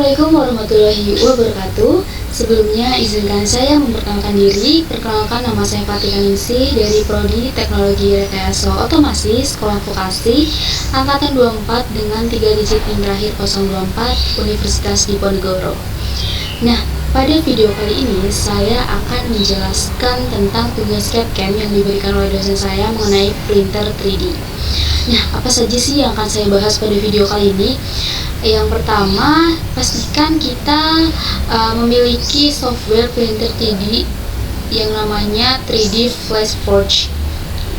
Assalamualaikum warahmatullahi wabarakatuh. Sebelumnya izinkan saya memperkenalkan diri. Perkenalkan, nama saya Fatika Ningsih dari Prodi Teknologi Rekayasa Otomasi Sekolah Vokasi Angkatan 24 dengan 3 digit NIM terakhir 024 Universitas Diponegoro. Nah, pada video kali ini saya akan menjelaskan tentang tugas CAD/CAM yang diberikan oleh dosen saya mengenai printer 3D. Nah, apa saja sih yang akan saya bahas pada video kali ini? Yang pertama, pastikan kita memiliki software printer 3D yang namanya 3D FlashForge.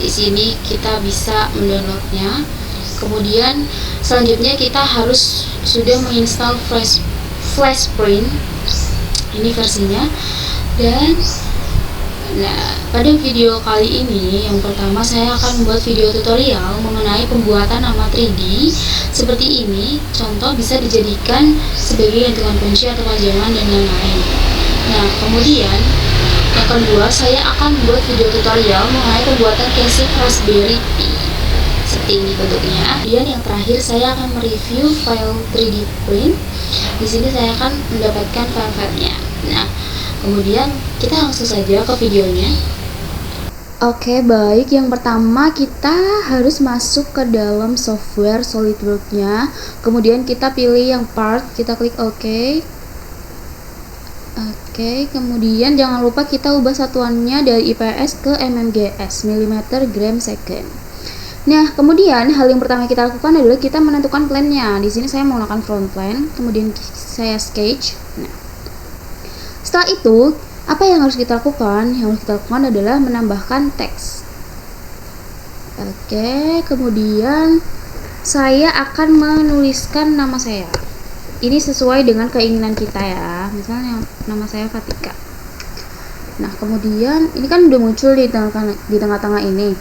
Di sini kita bisa mendownloadnya. Kemudian selanjutnya kita harus sudah menginstal FlashPrint. Ini versinya. Dan pada video kali ini, yang pertama saya akan membuat video tutorial mengenai pembuatan nama 3D seperti ini. Contoh bisa dijadikan sebagai gantungan kunci atau pajangan dan lain-lain. Nah, kemudian yang kedua, saya akan membuat video tutorial mengenai pembuatan casing Raspberry Pi. Seperti ini bentuknya. Kemudian yang terakhir, saya akan mereview file 3D print. Di sini saya akan mendapatkan file-filenya. Nah, kemudian kita langsung saja ke videonya. Oke, baik. Yang pertama kita harus masuk ke dalam software SolidWorks-nya. Kemudian kita pilih yang part, kita klik OK. Oke, kemudian jangan lupa kita ubah satuannya dari IPS ke mmgs, mm gram second. Nah, kemudian hal yang pertama kita lakukan adalah kita menentukan plan-nya. Di sini saya menggunakan front plan, kemudian saya sketch. Nah, setelah itu, apa yang harus kita lakukan? Yang harus kita lakukan adalah menambahkan teks. Oke, kemudian saya akan menuliskan nama saya. Ini sesuai dengan keinginan kita ya. Misalnya nama saya Fatika. Nah, kemudian ini kan udah muncul di tengah-tengah ini.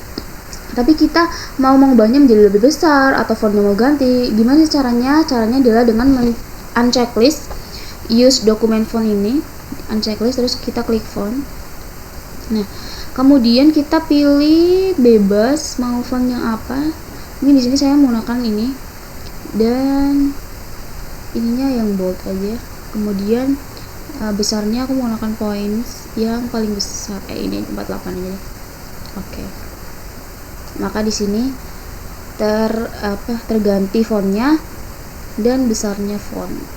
Tapi kita mau mengubahnya menjadi lebih besar atau fontnya mau ganti. Gimana caranya? Caranya adalah dengan unchecklist use document font ini. Unchecklist, terus kita klik font. Nah, kemudian kita pilih bebas mau font yang apa. Mungkin di sini saya menggunakan ini dan ininya yang bold aja. Kemudian besarnya aku menggunakan points yang paling besar, ini 48 aja deh. Oke. Maka di sini terganti fontnya dan besarnya font.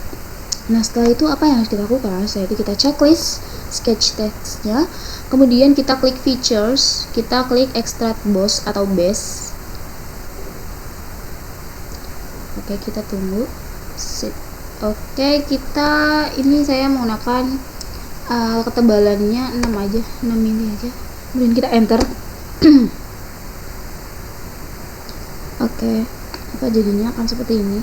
Nah, setelah itu apa yang harus kita lakukan? Setelah itu kita checklist sketch text-nya, kemudian kita klik features, kita klik extract boss atau base. Oke, kita tunggu. Oke, ini saya menggunakan ketebalannya 6 aja, 6 mili aja. Kemudian kita enter. Oke, apa jadinya akan seperti ini.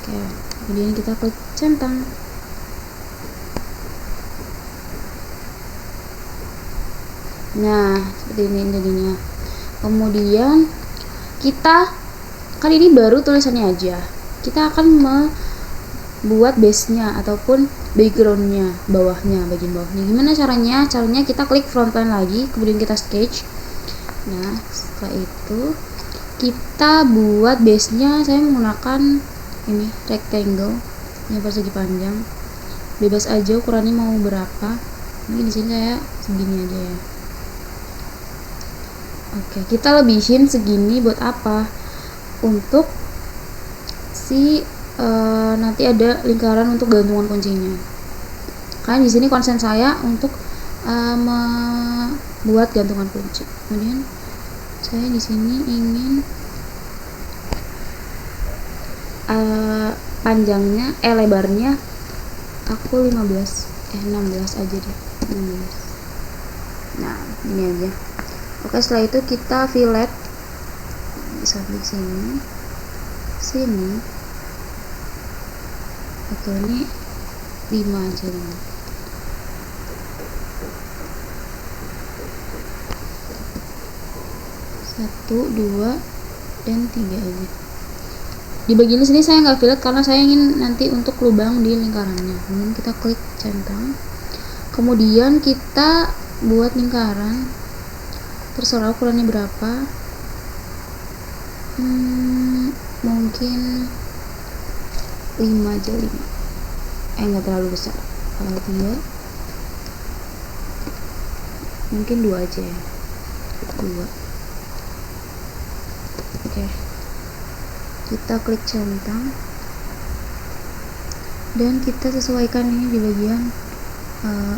Oke, kemudian kita klik centang. Nah, seperti ini jadinya. Kemudian kita kan ini baru tulisannya aja. Kita akan membuat base-nya ataupun background-nya, bagian bawahnya. Gimana caranya? Caranya kita klik frontline lagi, kemudian kita sketch. Nah, setelah itu kita buat base-nya. Saya menggunakan ini rectangle yang persegi panjang. Bebas aja ukurannya mau berapa. Mungkin di sini saya segini aja ya. Oke, kita lebihin segini buat apa? Untuk nanti ada lingkaran untuk gantungan kuncinya. Karena di sini konsen saya untuk membuat gantungan kunci. Kemudian saya di sini ingin panjangnya lebarnya aku 16 aja deh, 16. Nah, ini aja. Oke, setelah itu kita fillet, bisa klik sini. Oke, ini 5 aja nih. 1, 2, dan 3 aja. Di bagian sini saya nggak fillet karena saya ingin nanti untuk lubang di lingkarannya. Kemudian kita klik centang. Kemudian kita buat lingkaran. Terserah ukurannya berapa. Mungkin 5 aja, 5. Nggak terlalu besar. Kalau 3 mungkin 2 aja ya, 2. Oke, kita klik centang dan kita sesuaikan ini di bagian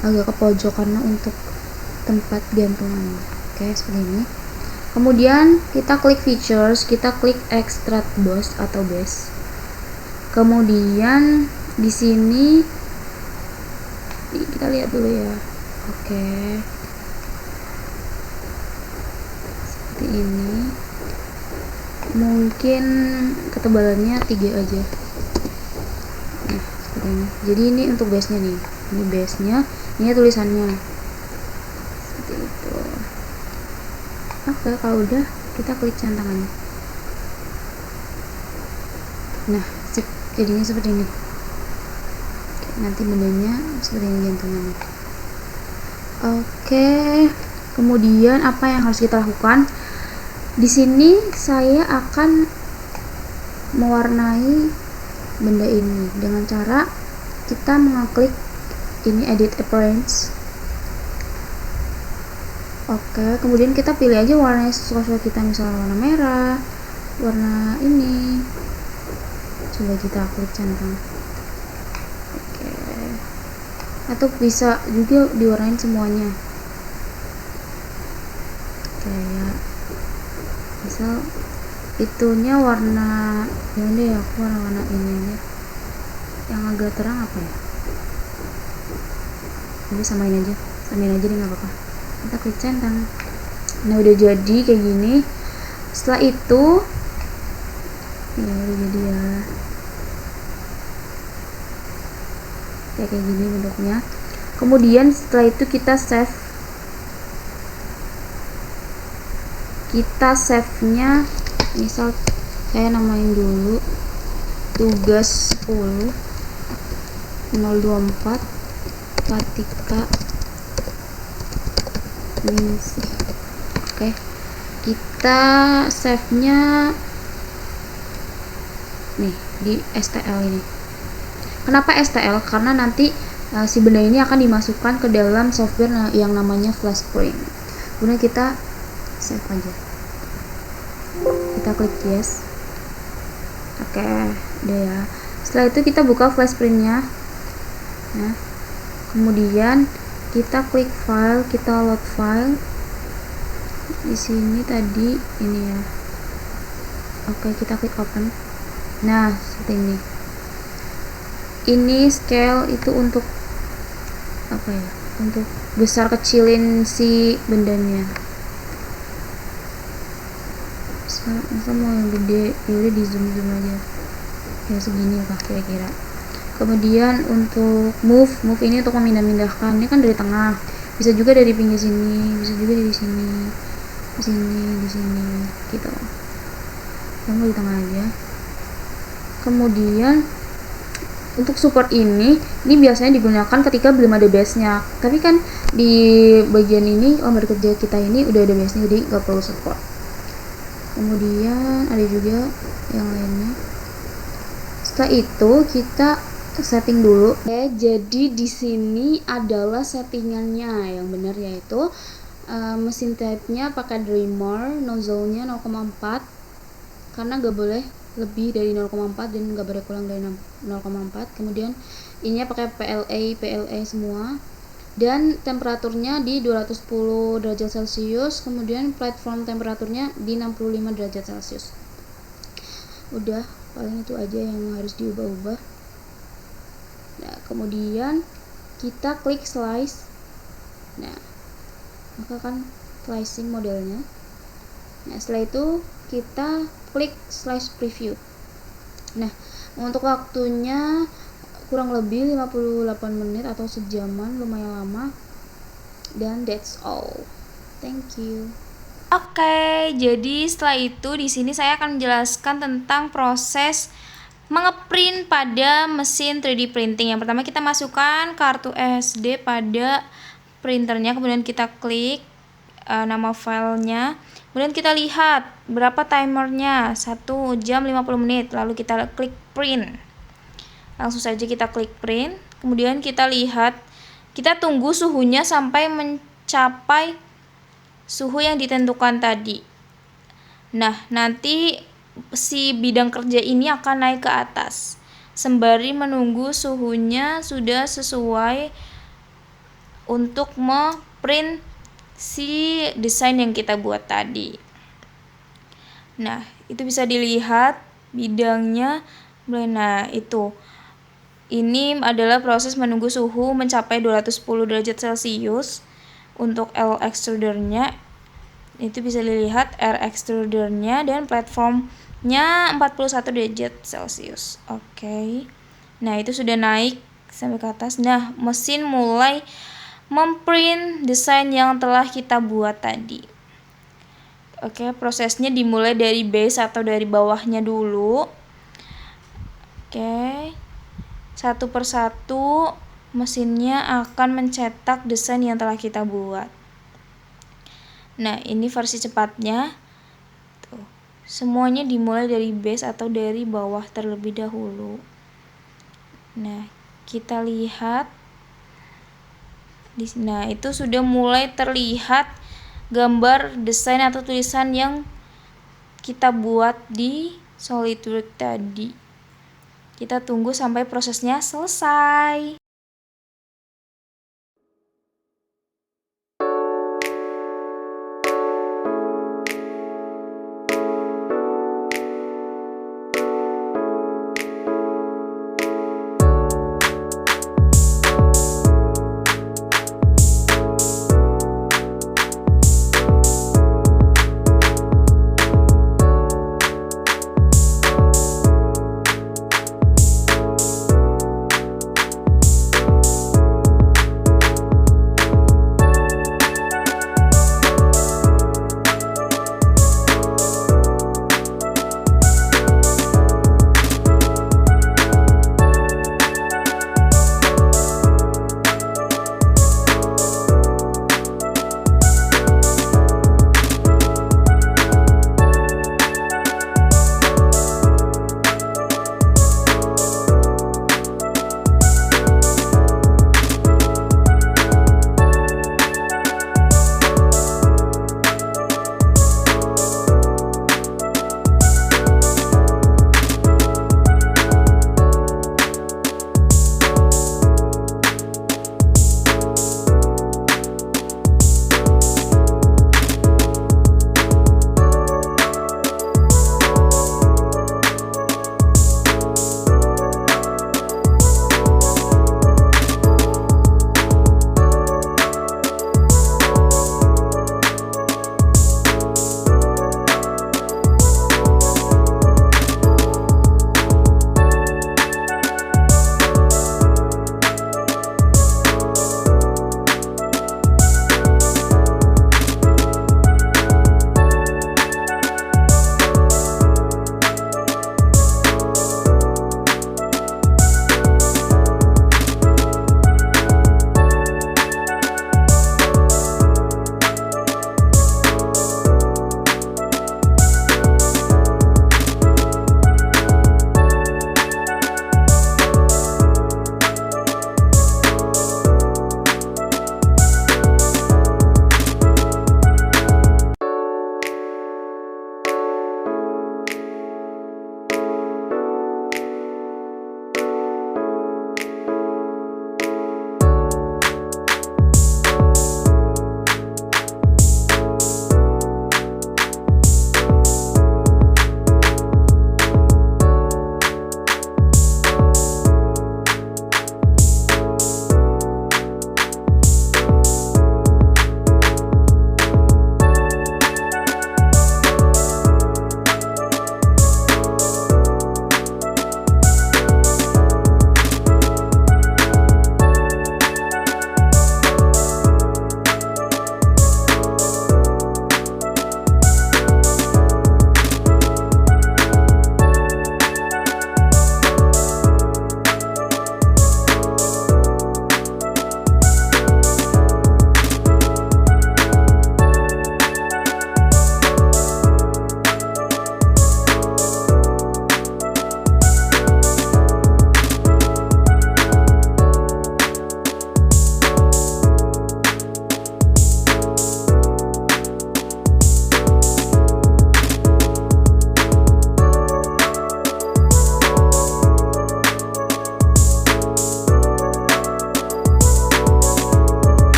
agak ke pojok karena untuk tempat gantungan. Oke, seperti ini. Kemudian kita klik features, kita klik extract boss atau base. Kemudian di sini kita lihat dulu ya. Oke, seperti ini. Mungkin ketebalannya 3 aja. Nah, seperti ini. Jadi ini untuk base nya nih. Ini base nya, ini tulisannya. Seperti itu. Oke, kalau udah kita klik centangannya. Nah, jadinya seperti ini. Nanti bendanya seperti ini gantungannya. Oke, kemudian apa yang harus kita lakukan? Di sini saya akan mewarnai benda ini dengan cara kita mengklik ini edit appearance. Oke, kemudian kita pilih aja warna sesuai kita, misalnya warna merah, warna ini. Coba kita klik centang. Oke, atau bisa juga diwarnain semuanya, kayak misal itunya warna ya, aku warna ini aja yang agak terang apa ya, jadi samain aja deh, nggak apa-apa. Kita klik centang. Nah, udah jadi kayak gini. Setelah itu ya udah jadi ya kayak gini bentuknya. Kemudian setelah itu kita save-nya, misal saya namain dulu tugas 10 024 Katika Ningsih. Oke, kita save-nya nih di STL ini. Kenapa STL? Karena nanti si benda ini akan dimasukkan ke dalam software yang namanya Flashprint. Kemudian kita save aja. Kita klik yes. Oke, udah ya. Setelah itu kita buka Flashprint-nya. Nah, kemudian kita klik file, kita load file. Di sini tadi ini ya. Oke, kita klik open. Nah, seperti ini. Ini scale itu untuk apa ya? Untuk besar kecilin si bendanya. Misal mau yang gede, yaudah di zoom aja. Ya segini lah kira-kira. Kemudian untuk move ini untuk memindah-mindahkan. Ini kan dari tengah. Bisa juga dari pinggir sini, bisa juga dari sini. Di sini gitu. Kamu di tengah aja. Kemudian untuk support ini biasanya digunakan ketika belum ada base-nya. Tapi kan di bagian ini lembar kerja kita ini udah ada base-nya, jadi nggak perlu support. Kemudian ada juga yang lainnya. Setelah itu kita setting dulu. Oke, jadi di sini adalah settingannya yang benar, yaitu mesin type-nya pakai Dreamer, nozzle-nya 0,4 karena nggak boleh lebih dari 0,4 dan nggak boleh kurang dari 0,4. Kemudian ininya pakai PLA semua, dan temperaturnya di 210 derajat Celcius. Kemudian platform temperaturnya di 65 derajat Celcius. Udah, paling itu aja yang harus diubah-ubah. Nah, kemudian kita klik slice. Nah, maka kan slicing modelnya. Nah, setelah itu kita klik slash preview. Nah, untuk waktunya kurang lebih 58 menit atau sejaman, lumayan lama. Dan that's all. Thank you. Oke, jadi setelah itu di sini saya akan menjelaskan tentang proses mengeprint pada mesin 3D printing. Yang pertama kita masukkan kartu SD pada printernya, kemudian kita klik nama filenya. Kemudian kita lihat berapa timernya, 1 jam 50 menit. Lalu kita klik print. Langsung saja kita klik print, kemudian kita lihat, kita tunggu suhunya sampai mencapai suhu yang ditentukan tadi. Nah, nanti si bidang kerja ini akan naik ke atas sembari menunggu suhunya sudah sesuai untuk print si desain yang kita buat tadi. Nah, itu bisa dilihat bidangnya. Nah, itu. Ini adalah proses menunggu suhu mencapai 210 derajat Celcius untuk L extrudernya. Itu bisa dilihat R extrudernya dan platformnya 41 derajat Celcius. Oke. Nah, itu sudah naik sampai ke atas. Nah, mesin mulai memprint desain yang telah kita buat tadi. Oke, prosesnya dimulai dari base atau dari bawahnya dulu. Oke. Satu persatu mesinnya akan mencetak desain yang telah kita buat. Nah, ini versi cepatnya. Tuh. Semuanya dimulai dari base atau dari bawah terlebih dahulu. Nah, kita lihat. Nah, itu sudah mulai terlihat gambar desain atau tulisan yang kita buat di SolidWorks tadi. Kita tunggu sampai prosesnya selesai.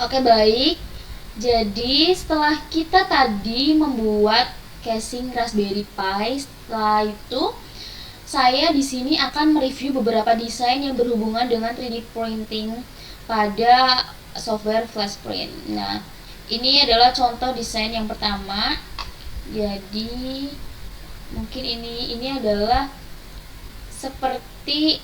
Oke, baik. Jadi setelah kita tadi membuat casing Raspberry Pi, setelah itu saya di sini akan mereview beberapa desain yang berhubungan dengan 3D printing pada software Flash Print. Nah, ini adalah contoh desain yang pertama. Jadi mungkin ini adalah seperti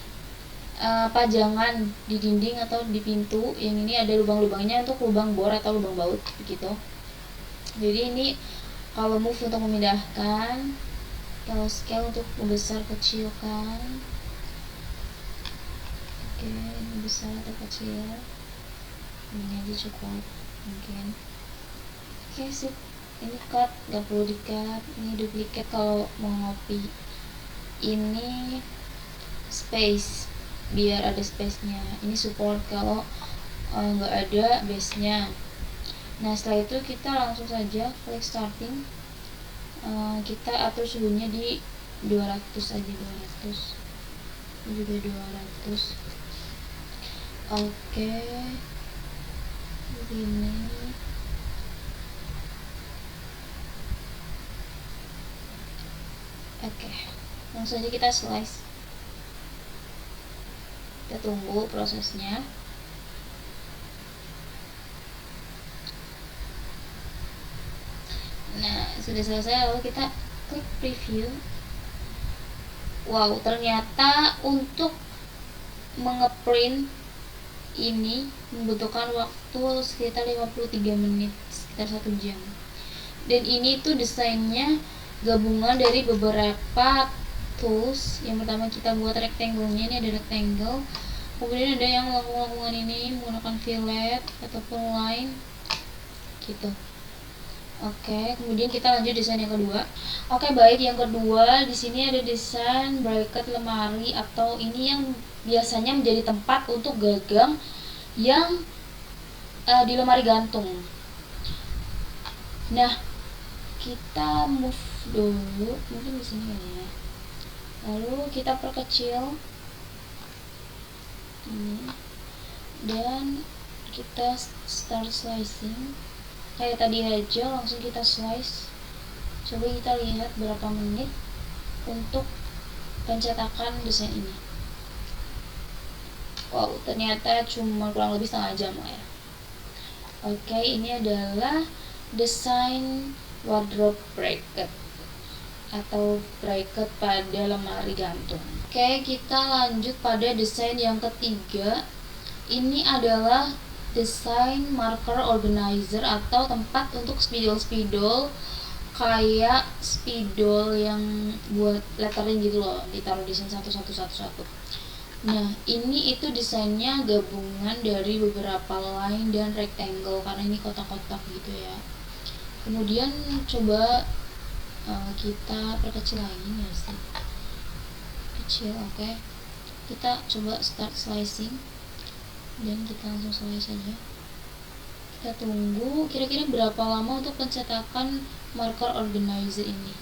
pajangan di dinding atau di pintu. Yang ini ada lubang-lubangnya untuk lubang bor atau lubang baut begitu. Jadi ini kalau move untuk memindahkan, kalau scale untuk membesar kecilkan. Oke, ini besar atau kecil, ini aja cukup mungkin. Oke, sip. Ini cut, gak perlu di cut. Ini duplicate kalau mau ngopi. Ini space, biar ada space nya. Ini support kalau nggak ada base nya. Nah, setelah itu kita langsung saja klik starting. Kita atur suhunya di 200 aja, 200. Ini juga 200. Oke, begini. Oke, langsung aja kita slice. Kita tunggu prosesnya. Nah, sudah selesai, lalu kita klik preview. Wow, ternyata untuk mengeprint ini membutuhkan waktu sekitar 53 menit, sekitar 1 jam. Dan ini tuh desainnya gabungan dari beberapa tools. Yang pertama kita buat rectangle-nya, ini ada rectangle. Kemudian ada yang lengkungan ini menggunakan fillet ataupun line gitu. Oke, kemudian kita lanjut desain yang kedua. Oke, baik, yang kedua di sini ada desain bracket lemari, atau ini yang biasanya menjadi tempat untuk gagang yang di lemari gantung. Nah, kita move dulu, mungkin di sini ya. Lalu kita perkecil ini, dan kita start slicing. Kayak tadi aja, langsung kita slice. Coba kita lihat berapa menit untuk pencetakan desain ini. Wow, ternyata cuma kurang lebih setengah jam lah ya. Oke, ini adalah desain wardrobe bracket atau bracket pada lemari gantung. Oke, kita lanjut pada desain yang ketiga. Ini adalah desain marker organizer atau tempat untuk spidol-spidol, kayak spidol yang buat lettering gitu loh, ditaruh di sini satu. Nah, ini itu desainnya gabungan dari beberapa line dan rectangle, karena ini kotak-kotak gitu ya. Kemudian coba kita perkecil lagi ya sih, kecil. Oke, kita coba start slicing dan kita langsung slice saja. Kita tunggu kira-kira berapa lama untuk pencetakan marker organizer ini.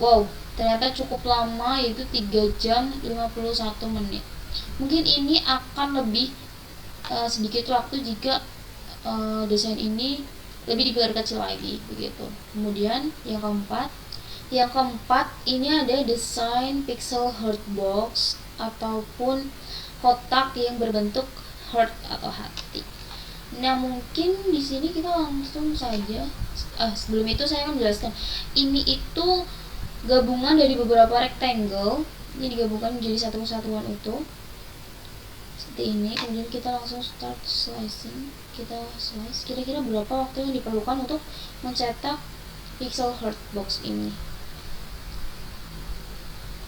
Wow, ternyata cukup lama, yaitu 3 jam 51 menit. Mungkin ini akan lebih sedikit waktu jika desain ini lebih diperkecil lagi begitu. Kemudian yang keempat ini ada desain pixel heart box ataupun kotak yang berbentuk heart atau hati. Nah, mungkin di sini kita langsung saja. Sebelum itu saya akan menjelaskan. Ini itu gabungan dari beberapa rectangle. Ini digabungkan menjadi satu kesatuan utuh. Seperti ini. Kemudian kita langsung start slicing. Kita slice. Kira-kira berapa waktu yang diperlukan untuk mencetak pixel heart box ini?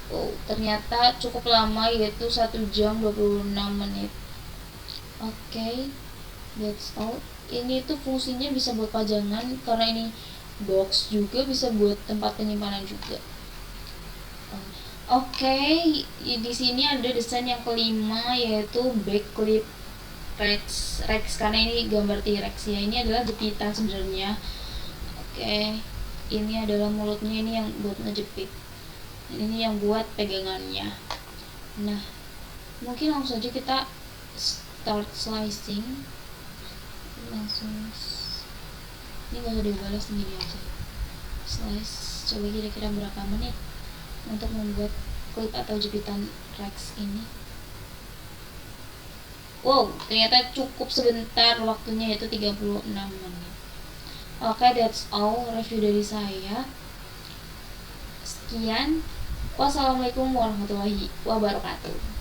Oh, ternyata cukup lama, yaitu 1 jam 26 menit. Oke, that's all. Ini tuh fungsinya bisa buat pajangan, karena ini box juga bisa buat tempat penyimpanan juga. Oke, di sini ada desain yang kelima, yaitu backclip Rex, karena ini gambar T-Rex ya. Ini adalah jepitan sebenarnya. Oke, ini adalah mulutnya, ini yang buat ngejepit. Ini yang buat pegangannya. Nah, mungkin langsung saja kita start slicing. Langsung ini gak usah dibalas, gini aja slice. Coba kira-kira berapa menit untuk membuat klip atau jepitan Rex ini. Wow, ternyata cukup sebentar waktunya, yaitu 36 menit. Oke, that's all review dari saya. Sekian, wassalamualaikum warahmatullahi wabarakatuh.